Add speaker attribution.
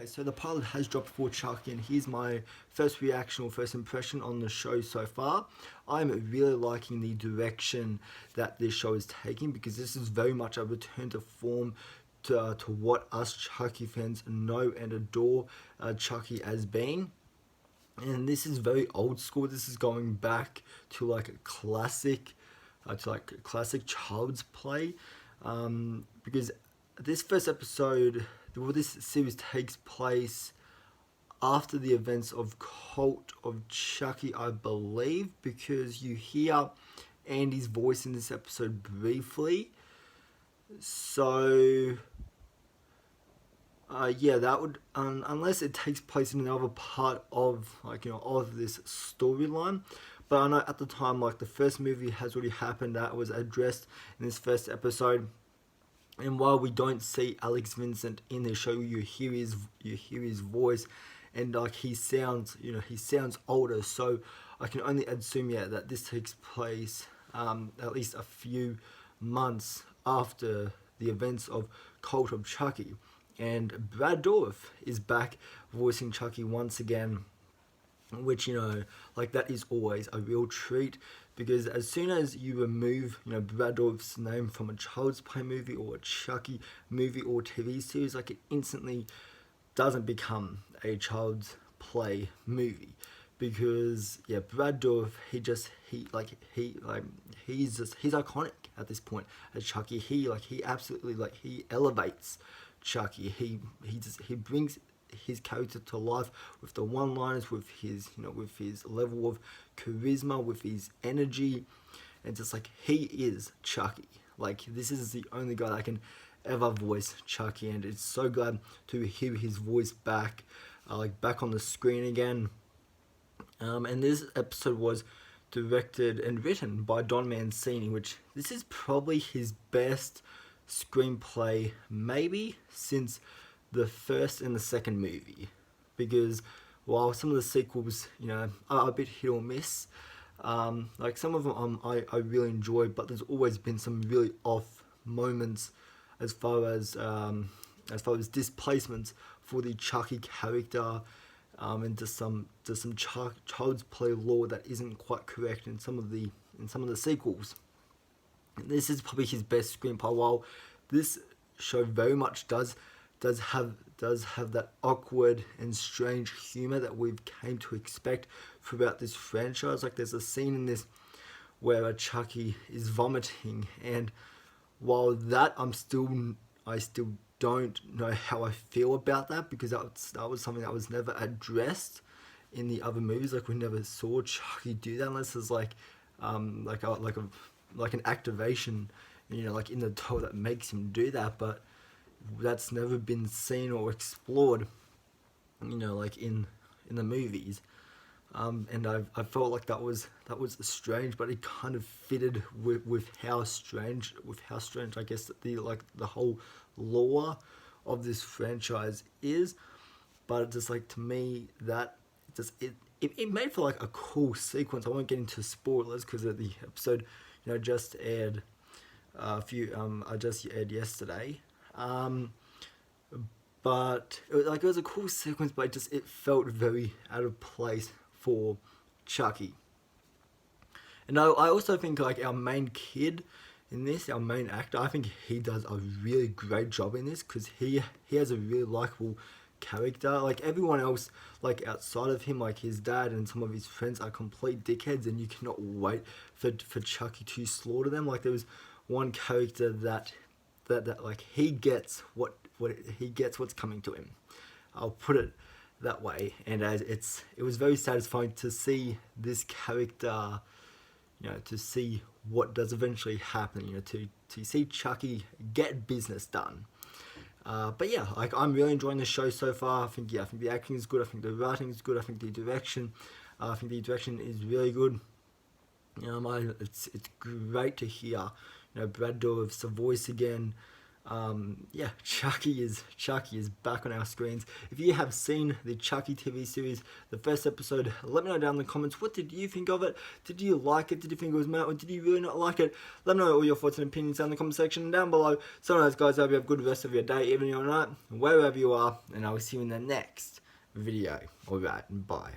Speaker 1: So the pilot has dropped for Chucky, and here's my first reaction or first impression on the show so far. I'm really liking the direction that this show is taking, because this is very much a return to form to what us Chucky fans know and adore Chucky as being. And this is very old school. This is going back to like a classic child's play, because this first episode, well, this series takes place after the events of Cult of Chucky, I believe, because you hear Andy's voice in this episode briefly. So, yeah, that would unless it takes place in another part of of this storyline. But I know at the time, like, the first movie has already happened. That was addressed in this first episode. And while we don't see Alex Vincent in the show, you hear his voice, and like he sounds older. So I can only assume, yeah, that this takes place at least a few months after the events of Cult of Chucky. And Brad Dourif is back voicing Chucky once again, which, like, that is always a real treat, because as soon as you remove, Brad Dourif's name from a Child's Play movie or a Chucky movie or TV series, like, it instantly doesn't become a Child's Play movie. Because, yeah, Brad Dourif, he's iconic at this point as Chucky. He absolutely, he elevates Chucky. He brings his character to life with the one-liners, with his level of charisma, with his energy, and just like, he is Chucky. Like, this is the only guy that can ever voice Chucky, and it's so glad to hear his voice back, back on the screen again. And this episode was directed and written by Don Mancini, which this is probably his best screenplay maybe since the first and the second movie, because while some of the sequels, are a bit hit or miss, like some of them I really enjoy, but there's always been some really off moments as far as displacements for the Chucky character, and just some child's play lore that isn't quite correct in some of the sequels. This is probably his best screenplay. While this show very much does have that awkward and strange humor that we've came to expect throughout this franchise. Like, there's a scene in this where a Chucky is vomiting, and while that I still don't know how I feel about that, because that was something that was never addressed in the other movies. Like, we never saw Chucky do that unless there's like an activation, like in the toe that makes him do that, but that's never been seen or explored, like in the movies. And I felt like that was strange, but it kind of fitted with how strange I guess the whole lore of this franchise is. But just, like, to me, that it made for like a cool sequence. I won't get into spoilers because the episode just aired yesterday. But it was a cool sequence, but it felt very out of place for Chucky. And I also think, like, our main kid in this, our main actor, I think he does a really great job in this, because he has a really likable character. Like, everyone else, like, outside of him, like his dad and some of his friends, are complete dickheads, and you cannot wait for Chucky to slaughter them. Like, there was one character that like, he gets what's coming to him. I'll put it that way. And it was very satisfying to see this character, to see what does eventually happen, to see Chucky get business done. But yeah, like, I'm really enjoying the show so far. I think the acting is good. I think the writing is good. I think the direction is really good. It's great to hear, Brad Dourif's voice again. Yeah, Chucky is back on our screens. If you have seen the Chucky TV series, the first episode, let me know down in the comments. What did you think of it? Did you like it? Did you think it was mad, or did you really not like it? Let me know all your thoughts and opinions down in the comment section down below. So anyways, guys, I hope you have a good rest of your day, evening or night, wherever you are, and I will see you in the next video. Alright, bye.